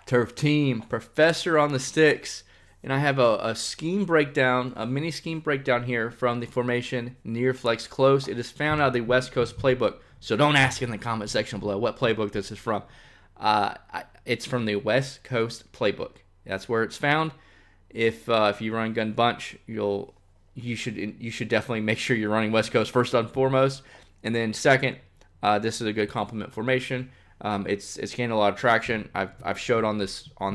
Turf Team, Professor on the sticks, and I have a scheme breakdown, a mini scheme breakdown here from the formation near flex close. It is found out of the West Coast playbook, so don't ask in the comment section below what playbook this is from. It's from the West Coast playbook. That's where it's found. If you run Gun Bunch, you should definitely make sure you're running West Coast first and foremost, and then second, this is a good complement formation. It's gained a lot of traction. I've showed on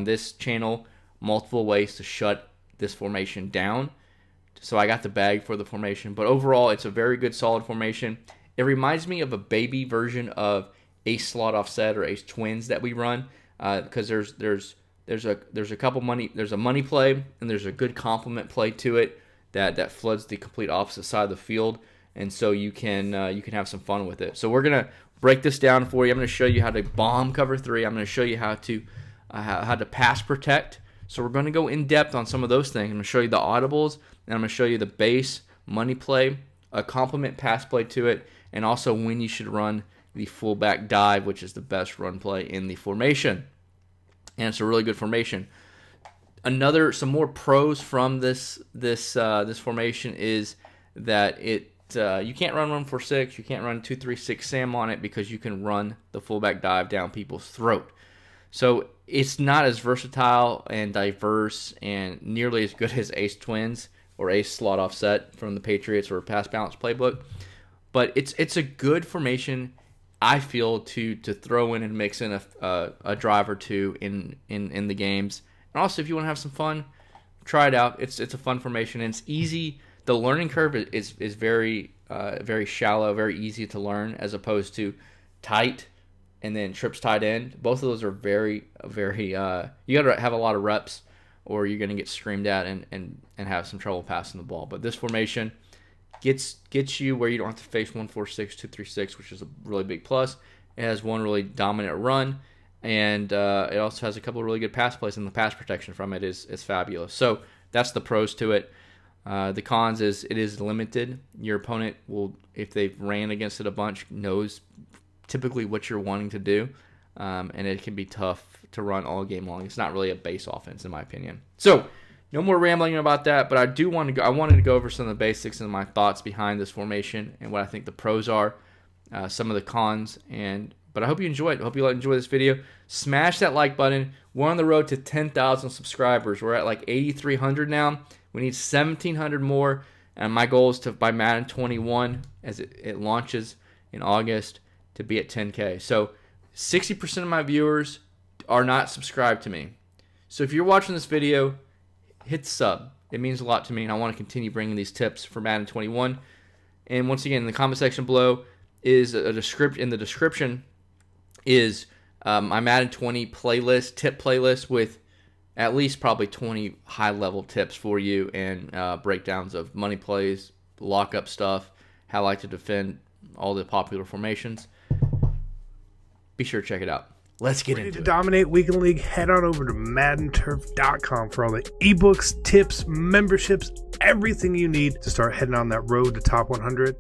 this channel multiple ways to shut this formation down. So I got the bag for the formation, but overall it's a very good solid formation. It reminds me of a baby version of ace slot offset or ace twins that we run, because there's a couple money, there's a money play and there's a good complement play to it that floods the complete opposite side of the field, and so you can have some fun with it. So we're gonna break this down for you. I'm going to show you how to bomb cover 3. I'm going to show you how to pass protect. So we're going to go in depth on some of those things. I'm going to show you the audibles, and I'm going to show you the base money play, a complement pass play to it, and also when you should run the fullback dive, which is the best run play in the formation. And it's a really good formation. Some more pros from this formation is that you can't run 1-4-6, you can't run 2-3-6 Sam on it because you can run the fullback dive down people's throat. So it's not as versatile and diverse and nearly as good as ace twins or ace slot offset from the Patriots or pass balance playbook. But it's a good formation, I feel, to throw in and mix in a drive or two in the games. And also, if you want to have some fun, try it out. It's a fun formation and it's easy. The learning curve is very very shallow, very easy to learn, as opposed to tight and then trips tight end. Both of those are very you got to have a lot of reps, or you're going to get screamed at and have some trouble passing the ball. But this formation gets you where you don't have to face 1-4-6, 2-3-6, which is a really big plus. It has one really dominant run, and it also has a couple of really good pass plays, and the pass protection from it is fabulous. So that's the pros to it. The cons is it is limited. Your opponent will, if they've ran against it a bunch, knows typically what you're wanting to do, and it can be tough to run all game long. It's not really a base offense, in my opinion. So no more rambling about that, but I wanted to go over some of the basics and my thoughts behind this formation and what I think the pros are, some of the cons, but I hope you enjoyed. I hope you enjoy this video. Smash that like button. We're on the road to 10,000 subscribers. We're at like 8,300 now. We need 1,700 more, and my goal is to, by Madden 21, as it launches in August, to be at 10K. So 60% of my viewers are not subscribed to me. So if you're watching this video, hit sub. It means a lot to me, and I want to continue bringing these tips for Madden 21. And once again, in the comment section below is a description. In the description is my Madden 20 playlist, tip playlist with at least probably 20 high-level tips for you and breakdowns of money plays, lockup stuff, how I like to defend all the popular formations. Be sure to check it out. Let's get into it. Ready to dominate Weekend League? Head on over to MaddenTurf.com for all the ebooks, tips, memberships, everything you need to start heading on that road to top 100.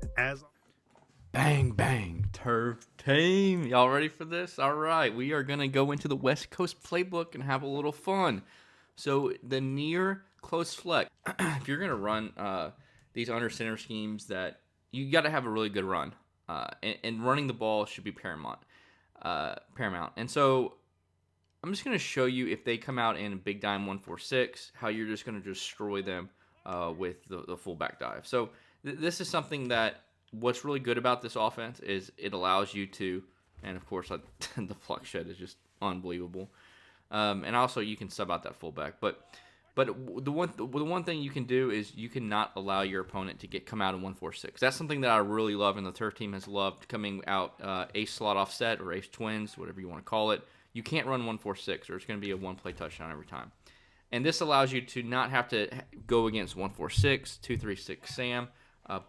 Bang, bang, Turf Team. Y'all ready for this? All right, we are going to go into the West Coast playbook and have a little fun. So the near close flex, if you're going to run these under center schemes, that you got to have a really good run. And running the ball should be paramount. And so I'm just going to show you, if they come out in big dime 1-4-6, how you're just going to destroy them with the fullback dive. So this is something that what's really good about this offense is it allows you to, and of course the flex shed is just unbelievable. And also you can sub out that fullback, but the one thing you can do is you cannot allow your opponent to come out in 1-4-6. That's something that I really love, and the Turf Team has loved coming out ace slot offset or ace twins, whatever you want to call it. You can't run 1-4-6, or it's going to be a one-play touchdown every time. And this allows you to not have to go against 1-4-6, 2-3-6 Sam.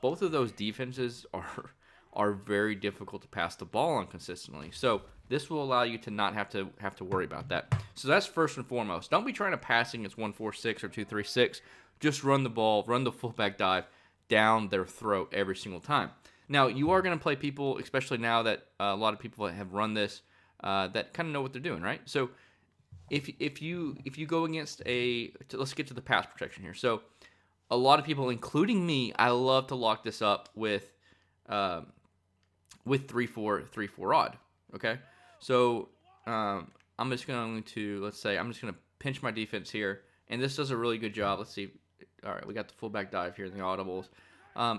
Both of those defenses are very difficult to pass the ball on consistently. So this will allow you to not have to worry about that. So that's first and foremost. Don't be trying to pass against 1-4-6 or 2-3-6. Just run the ball, run the fullback dive down their throat every single time. Now, you are going to play people, especially now that a lot of people have run this, that kind of know what they're doing, right? So if you go against let's get to the pass protection here. So a lot of people, including me, I love to lock this up with 3-4 odd. Okay, so I'm just going to I'm just going to pinch my defense here, and this does a really good job. Let's see. All right, we got the fullback dive here in the audibles.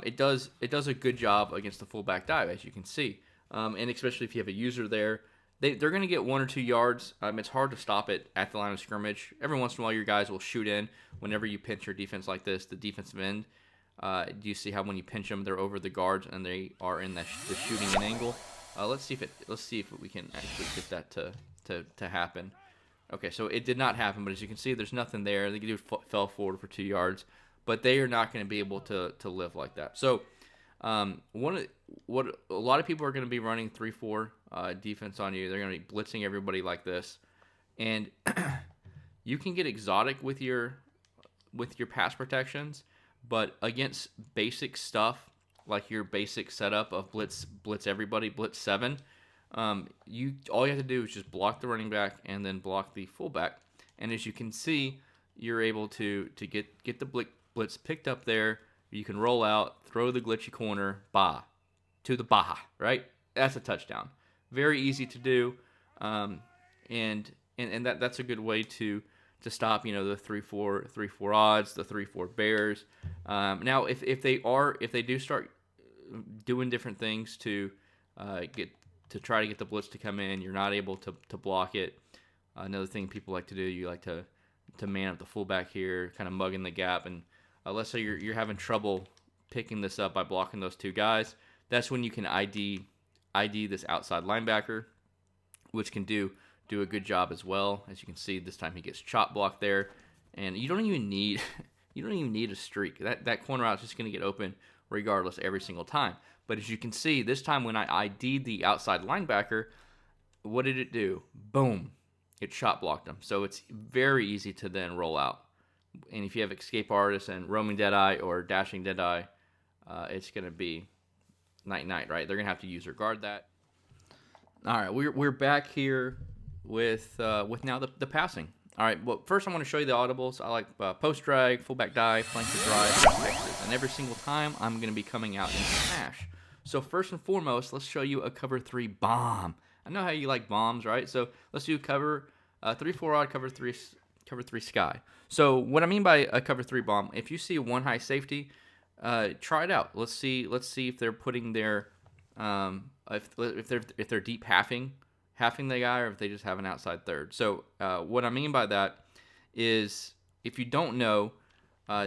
It does a good job against the fullback dive, as you can see, and especially if you have a user there. They're going to get 1 or 2 yards. It's hard to stop it at the line of scrimmage. Every once in a while, your guys will shoot in. Whenever you pinch your defense like this, the defensive end, do you see how when you pinch them, they're over the guards and they are in the shooting in angle? Let's see if we can actually get that to happen. Okay, so it did not happen, but as you can see, there's nothing there. The dude fell forward for 2 yards, but they are not going to be able to live like that. So what a lot of people are going to be running 3-4 defense on you. They're going to be blitzing everybody like this, and you can get exotic with your pass protections, but against basic stuff like your basic setup of blitz everybody, blitz 7, all you have to do is just block the running back and then block the fullback, and as you can see, you're able to get the blitz picked up there. You can roll out, throw the glitchy corner, to the baha, right? That's a touchdown. Very easy to do, and that's a good way to stop, the 3-4 odds, the 3-4 bears. Now, if they do start doing different things to try to get the blitz to come in, you're not able to block it. Another thing people like to do, you like to man up the fullback here, kind of mugging the gap, and let's say you're having trouble picking this up by blocking those 2 guys. That's when you can ID this outside linebacker, which can do a good job as well. As you can see, this time he gets chop blocked there, and you don't even need a streak. That corner out is just going to get open regardless every single time. But as you can see, this time when I ID'd the outside linebacker, what did it do? Boom, it chop blocked him. So it's very easy to then roll out. And if you have escape artist and roaming deadeye or dashing deadeye, it's going to be night, right? They're going to have to use or guard that. All right, we're back here with now the passing. All right, well, first I want to show you the audibles. I like post drag, fullback dive, flanker drive, X's. And every single time I'm going to be coming out in smash. So first and foremost, let's show you a cover 3 bomb. I know how you like bombs, right? So let's do cover 3-4 odd, cover 3 sky. So what I mean by a cover 3 bomb, if you see one high safety, try it out. Let's see if they're putting their if they're deep halving the guy, or if they just have an outside third. So what I mean by that is, if you don't know,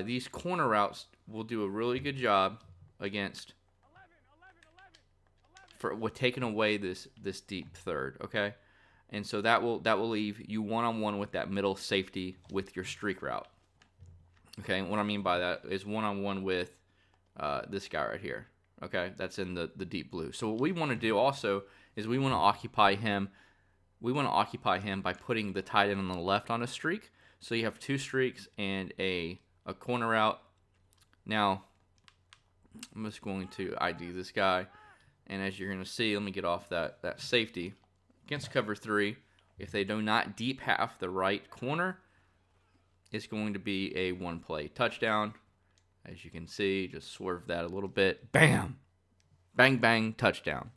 these corner routes will do a really good job against with taking away this deep third. Okay. And so that will leave you one-on-one with that middle safety with your streak route. Okay, and what I mean by that is one-on-one with this guy right here. Okay, that's in the deep blue. So what we want to do also is we want to occupy him. We want to occupy him by putting the tight end on the left on a streak. So you have 2 streaks and a corner route. Now, I'm just going to ID this guy. And as you're going to see, let me get off that safety. Against cover 3, if they do not deep half the right corner, it's going to be a 1-play touchdown. As you can see, just swerve that a little bit. Bam! Bang, bang, touchdown.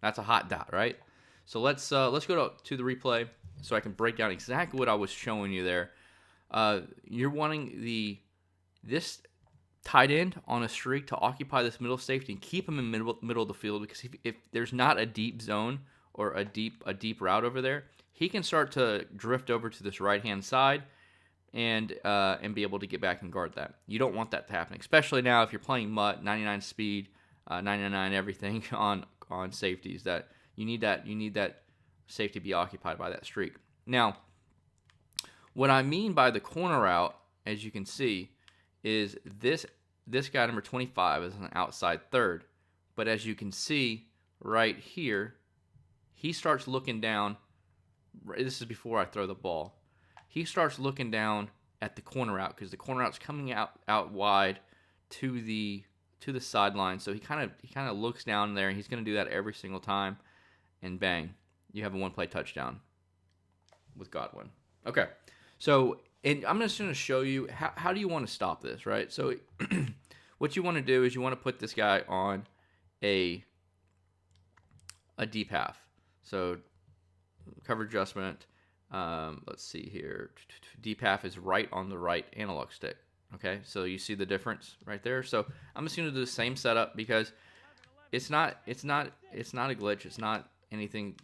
That's a hot dot, right? So let's go to the replay so I can break down exactly what I was showing you there. You're wanting this tight end on a streak to occupy this middle safety and keep him in middle of the field, because if there's not a deep zone or a deep route over there, he can start to drift over to this right-hand side and be able to get back and guard that. You don't want that to happen, especially now if you're playing MUT, 99 speed, 99 everything on safeties. That you need that safety to be occupied by that streak. Now, what I mean by the corner route, as you can see, is this guy number 25 is an outside third, but as you can see right here, he starts looking down. This is before I throw the ball. He starts looking down at the corner route, because the corner route's coming out wide to the sideline. So he kind of looks down there, and he's going to do that every single time, and bang, you have a 1-play touchdown with Godwin. Okay. So, and I'm just going to show you how do you want to stop this, right? So, what you want to do is you want to put this guy on a deep half. So, cover adjustment. Let's see here. Deep half is right on the right analog stick. Okay, so you see the difference right there. So I'm just going to do the same setup because it's not a glitch. It's not anything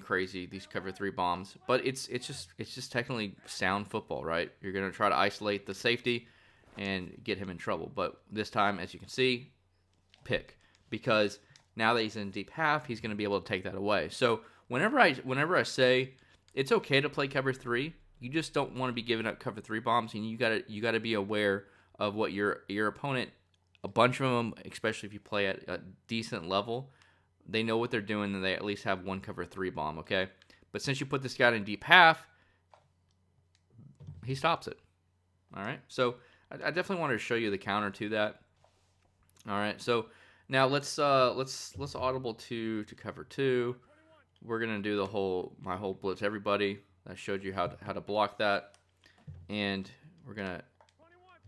crazy. These cover 3 bombs, but it's just technically sound football, right? You're going to try to isolate the safety and get him in trouble. But this time, as you can see, pick, because now that he's in deep half, he's going to be able to take that away. So whenever I say it's okay to play cover 3, you just don't want to be giving up cover 3 bombs, and you gotta be aware of what your opponent, a bunch of them, especially if you play at a decent level, they know what they're doing, and they at least have one cover 3 bomb, okay? But since you put this guy in deep half, he stops it. All right, so I definitely wanted to show you the counter to that. All right, so now let's audible to cover 2. We're gonna do my whole blitz everybody. I showed you how to block that, and we're gonna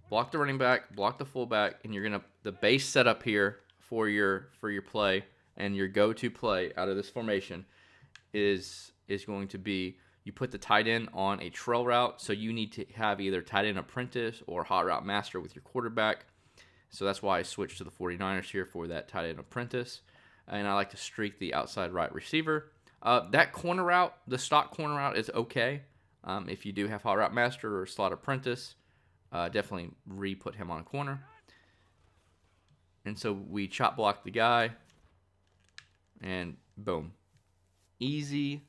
block the running back, block the fullback, and you're gonna the base setup here for your play and your go-to play out of this formation is going to be you put the tight end on a trail route, so you need to have either tight end apprentice or hot route master with your quarterback. So that's why I switched to the 49ers here for that tight end apprentice, and I like to streak the outside right receiver. That corner route, the stock corner route, is okay. If you do have hot route master or slot apprentice, definitely re-put him on a corner. And so we chop block the guy, and boom. Easy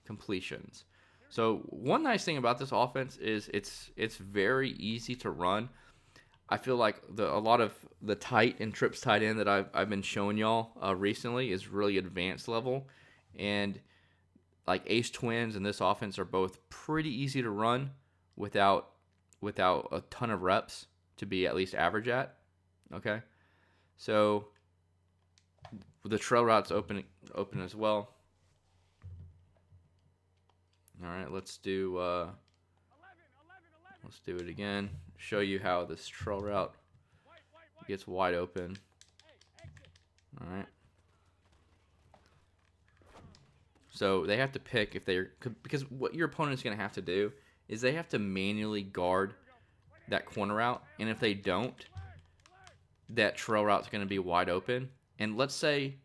completions. So one nice thing about this offense is it's very easy to run. I feel like a lot of the tight and trips tight end that I've been showing y'all recently is really advanced level. And like ace twins and this offense are both pretty easy to run without a ton of reps to be at least average at. Okay, so the trail route's open as well. All right, let's do it again. Show you how this trail route gets wide open. All right. So they have to pick because what your opponent's going to have to do is they have to manually guard that corner out, and if they don't, that trail route's going to be wide open. And let's say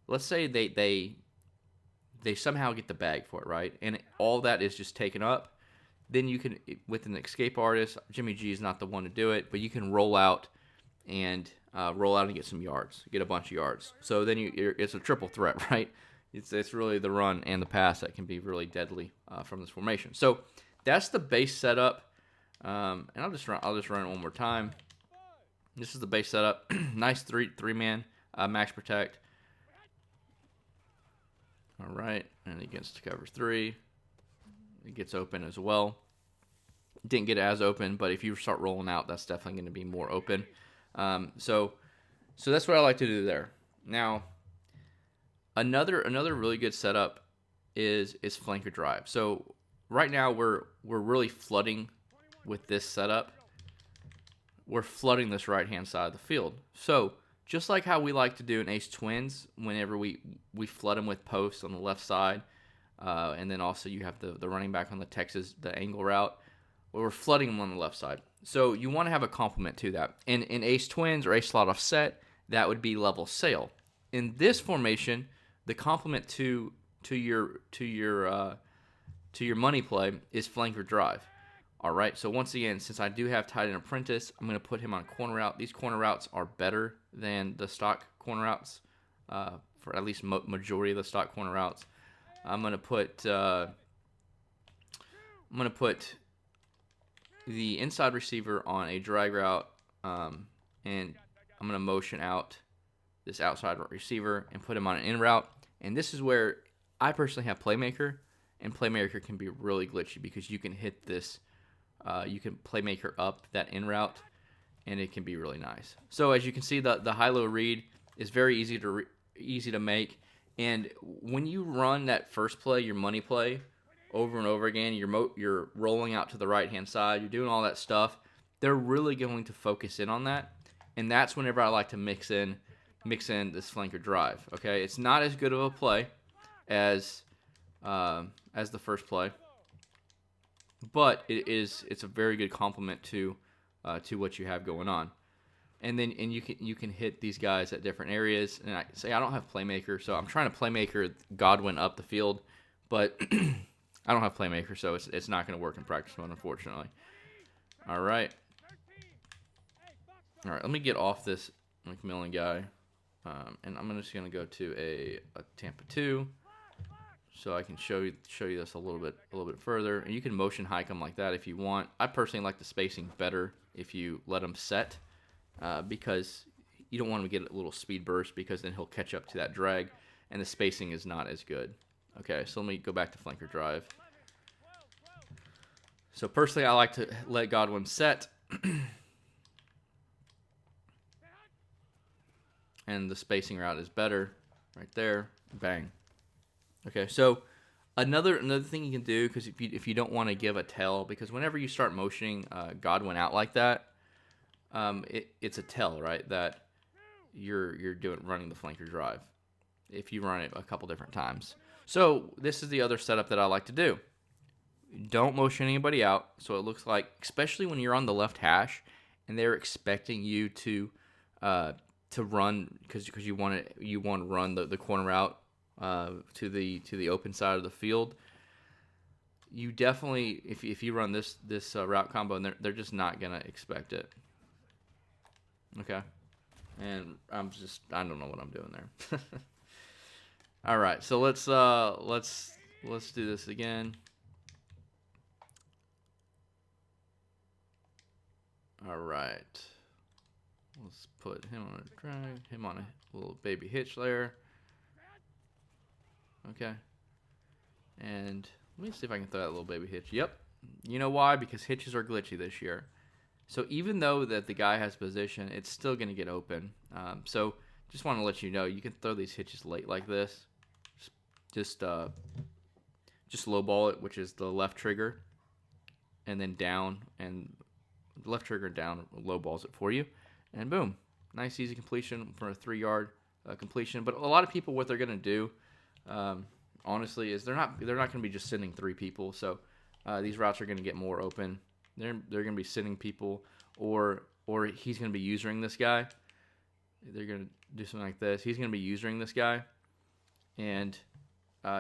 they somehow get the bag for it, right? And all that is just taken up. Then you can, with an escape artist, Jimmy G is not the one to do it, but you can roll out and get some yards, get a bunch of yards. So then it's a triple threat, right? It's really the run and the pass that can be really deadly from this formation. So that's the base setup, and I'll just run it one more time. This is the base setup. Nice three-man max protect. All right, and against cover 3, it gets open as well. Didn't get as open, but if you start rolling out, that's definitely going to be more open. So that's what I like to do there. Now, Another really good setup is flanker drive. So right now we're really flooding with this setup. We're flooding this right-hand side of the field. So just like how we like to do in ace twins, whenever we flood them with posts on the left side, and then also you have the running back on the angle route, we're flooding them on the left side. So you want to have a complement to that. In ace twins or ace slot offset, that would be level sail. In this formation, the complement to your money play is flanker drive. All right. So once again, since I do have tight end apprentice, I'm going to put him on corner route. These corner routes are better than the stock corner routes for at least majority of the stock corner routes. I'm going to put the inside receiver on a drag route, and I'm going to motion out this outside receiver and put him on an in route. And this is where I personally have Playmaker, and Playmaker can be really glitchy because you can hit this, you can Playmaker up that in route, and it can be really nice. So as you can see, the high-low read is very easy to make. And when you run that first play, your money play, over and over again. You're rolling out to the right-hand side. You're doing all that stuff. They're really going to focus in on that, and that's whenever I like to mix in this flanker drive. Okay, it's not as good of a play as the first play, but it's a very good complement to what you have going on. And then you can hit these guys at different areas. And I don't have playmaker, so I'm trying to playmaker Godwin up the field, but I don't have playmaker, so it's not going to work in practice mode, unfortunately. All right, let me get off this McMillan guy, and I'm just going to go to a Tampa 2, so I can show you this a little bit further. And you can motion hike him like that if you want. I personally like the spacing better if you let him set. Because you don't want him to get a little speed burst, because then he'll catch up to that drag, and the spacing is not as good. Okay, so let me go back to flanker drive. So personally, I like to let Godwin set, and the spacing route is better right there. Bang. Okay, so another thing you can do, because if you don't want to give a tell, because whenever you start motioning Godwin out like that, it's a tell, right, that you're running the flanker drive if you run it a couple different times. So this is the other setup that I like to do. Don't motion anybody out, so it looks like, especially when you're on the left hash and they're expecting you to run, because you want to run the corner route to the open side of the field. You definitely, if you run this route combo, and they're just not gonna expect it. Okay, and I don't know what I'm doing there. All right, so let's do this again. All right, let's put him on a drag, him on a little baby hitch there. Okay, and let me see if I can throw that little baby hitch. Yep, you know why? Because hitches are glitchy this year. So even though that the guy has position, it's still going to get open. So just want to let you know, you can throw these hitches late like this. Just low ball it, which is the left trigger, and then down, and the left trigger down low balls it for you, and boom, nice easy completion for a 3-yard completion. But a lot of people, what they're going to do, honestly, is they're not going to be just sending 3 people. So these routes are going to get more open. They're going to be sending people, or he's going to be usering this guy. They're going to do something like this. He's going to be usering this guy, and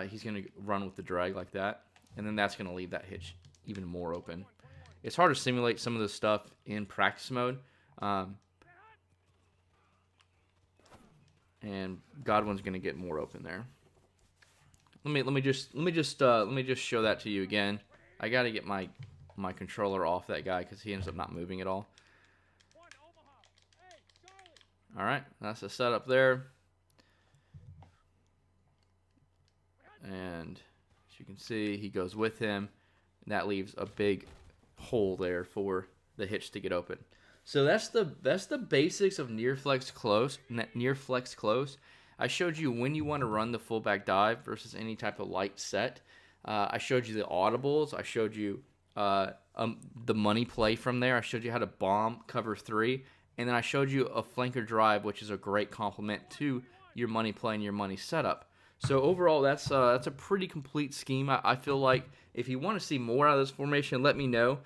he's going to run with the drag like that, and then that's going to leave that hitch even more open. It's hard to simulate some of this stuff in practice mode, and Godwin's going to get more open there. Let me just show that to you again. I got to get my controller off that guy because he ends up not moving at all. All right, that's the setup there. And as you can see, he goes with him, and that leaves a big hole there for the hitch to get open. So that's the basics of near flex close. I showed you when you want to run the fullback dive versus any type of light set. I showed you the audibles. I showed you the money play from there. I showed you how to bomb cover 3, and then I showed you a flanker drive, which is a great complement to your money play and your money setup. So overall, that's a pretty complete scheme. I feel like if you want to see more out of this formation, let me know.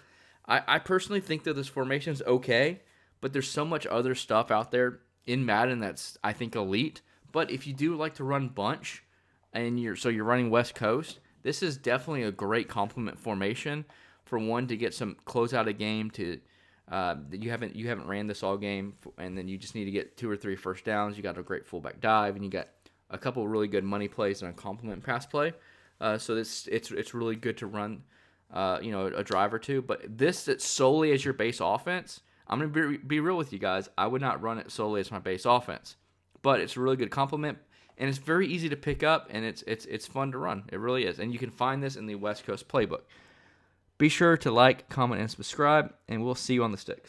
I personally think that this formation is okay, but there's so much other stuff out there in Madden that's, I think, elite. But if you do like to run bunch, and you're running West Coast, this is definitely a great complement formation. For one, to get some close out a game, to you haven't ran this all game, and then you just need to get 2 or 3 first downs. You got a great fullback dive, and you got a couple of really good money plays and a complement pass play. So it's really good to run a drive or two. But this solely as your base offense, I'm gonna be real with you guys. I would not run it solely as my base offense, but it's a really good complement, and it's very easy to pick up, and it's fun to run. It really is, and you can find this in the West Coast playbook. Be sure to like, comment, and subscribe, and we'll see you on the sticks.